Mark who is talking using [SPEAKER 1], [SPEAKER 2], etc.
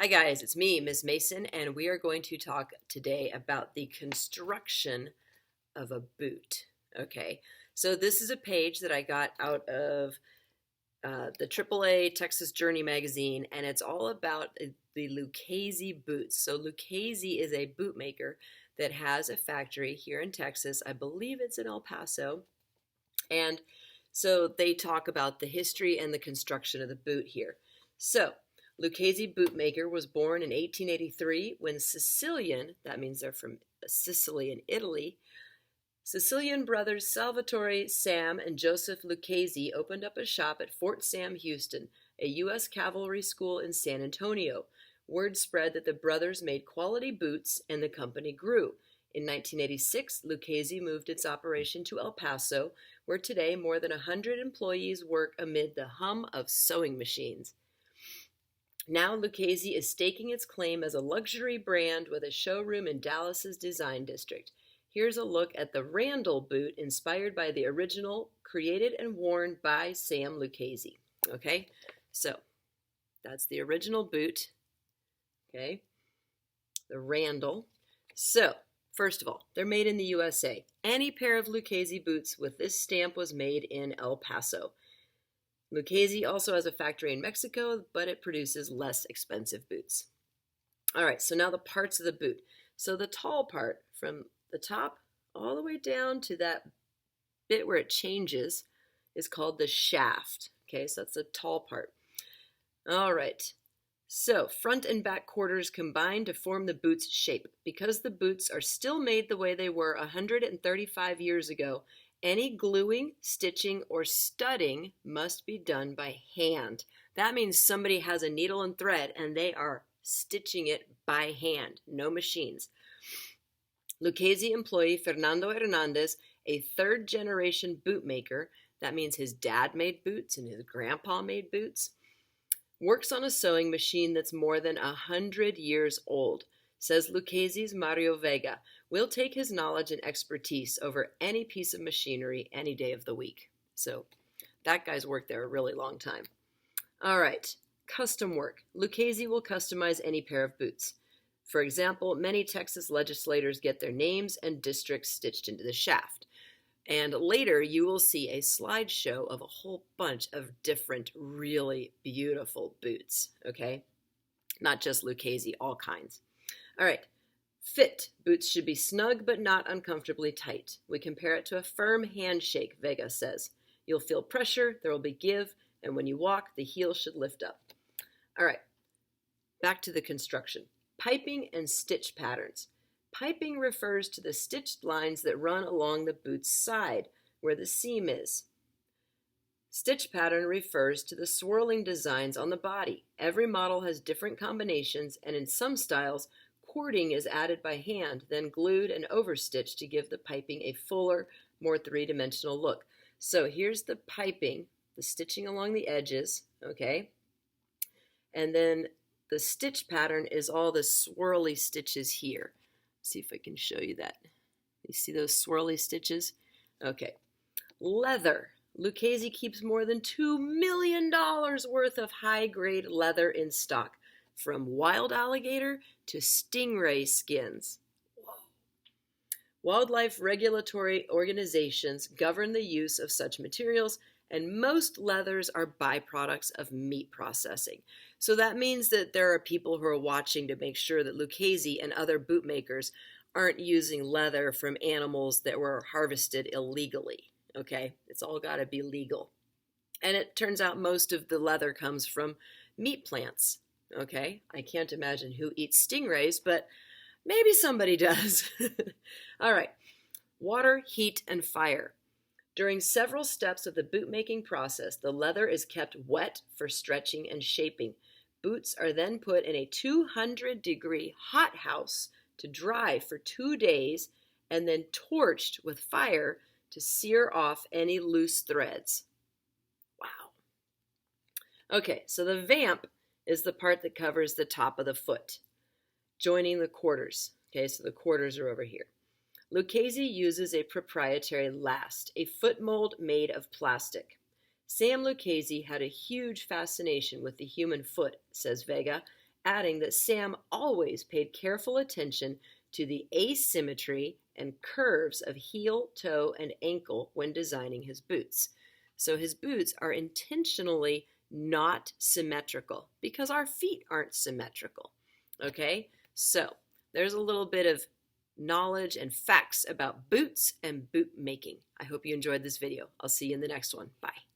[SPEAKER 1] Hi guys, it's me, Miss Mason, and we are going to talk today about the construction of a boot. Okay, so this is a page that I got out of the AAA Texas Journey magazine, and it's all about the Lucchese boots. So Lucchese is a boot maker that has a factory here in Texas. I believe it's in El Paso, and so they talk about the history and the construction of the boot here. So Lucchese Bootmaker was born in 1883 when Sicilian, that means they're from Sicily in Italy, Sicilian brothers Salvatore, Sam, and Joseph Lucchese opened up a shop at Fort Sam Houston, a U.S. cavalry school in San Antonio. Word spread that the brothers made quality boots, and the company grew. In 1986, Lucchese moved its operation to El Paso, where today more than 100 employees work amid the hum of sewing machines. Now Lucchese is staking its claim as a luxury brand with a showroom in Dallas's Design District. Here's a look at the Randall boot inspired by the original, created and worn by Sam Lucchese. Okay, so that's the original boot. Okay, the Randall. So, first of all, they're made in the USA. Any pair of Lucchese boots with this stamp was made in El Paso. Lucchese also has a factory in Mexico, but it produces less expensive boots. All right, so now the parts of the boot. So the tall part, from the top all the way down to that bit where it changes, is called the shaft. Okay, so that's the tall part. All right, so front and back quarters combine to form the boot's shape. Because the boots are still made the way they were 135 years ago, any gluing, stitching, or studding must be done by hand. That means somebody has a needle and thread and they are stitching it by hand, no machines. Lucchese employee Fernando Hernandez, a third-generation boot maker, that means his dad made boots and his grandpa made boots, works on a sewing machine that's more than 100 years old. Says Lucchese's Mario Vega, will take his knowledge and expertise over any piece of machinery any day of the week. So that guy's worked there a really long time. All right, custom work. Lucchese will customize any pair of boots. For example, many Texas legislators get their names and districts stitched into the shaft. And later you will see a slideshow of a whole bunch of different really beautiful boots, okay? Not just Lucchese, all kinds. All right, fit. Boots should be snug but not uncomfortably tight. We compare it to a firm handshake, Vega says. You'll feel pressure, there will be give, and when you walk, the heel should lift up. All right, back to the construction. Piping and stitch patterns. Piping refers to the stitched lines that run along the boot's side, where the seam is. Stitch pattern refers to the swirling designs on the body. Every model has different combinations, and in some styles, cording is added by hand, then glued and overstitched to give the piping a fuller, more three-dimensional look. So here's the piping, the stitching along the edges, okay? And then the stitch pattern is all the swirly stitches here. Let's see if I can show you that. You see those swirly stitches? Okay. Leather. Lucchese keeps more than $2 million worth of high-grade leather in stock, from wild alligator to stingray skins. Whoa. Wildlife regulatory organizations govern the use of such materials, and most leathers are byproducts of meat processing. So that means that there are people who are watching to make sure that Lucchese and other boot makers aren't using leather from animals that were harvested illegally. Okay, it's all got to be legal. And it turns out most of the leather comes from meat plants. Okay, I can't imagine who eats stingrays, but maybe somebody does. All right, water, heat, and fire. During several steps of the boot making process, the leather is kept wet for stretching and shaping. Boots are then put in a 200-degree hothouse to dry for 2 days and then torched with fire to sear off any loose threads. Wow. Okay, so the vamp is the part that covers the top of the foot, joining the quarters. Okay, so the quarters are over here. Lucchese uses a proprietary last, a foot mold made of plastic. Sam Lucchese had a huge fascination with the human foot, says Vega, adding that Sam always paid careful attention to the asymmetry and curves of heel, toe, and ankle when designing his boots. So his boots are intentionally not symmetrical because our feet aren't symmetrical. Okay, so there's a little bit of knowledge and facts about boots and boot making. I hope you enjoyed this video. I'll see you in the next one. Bye.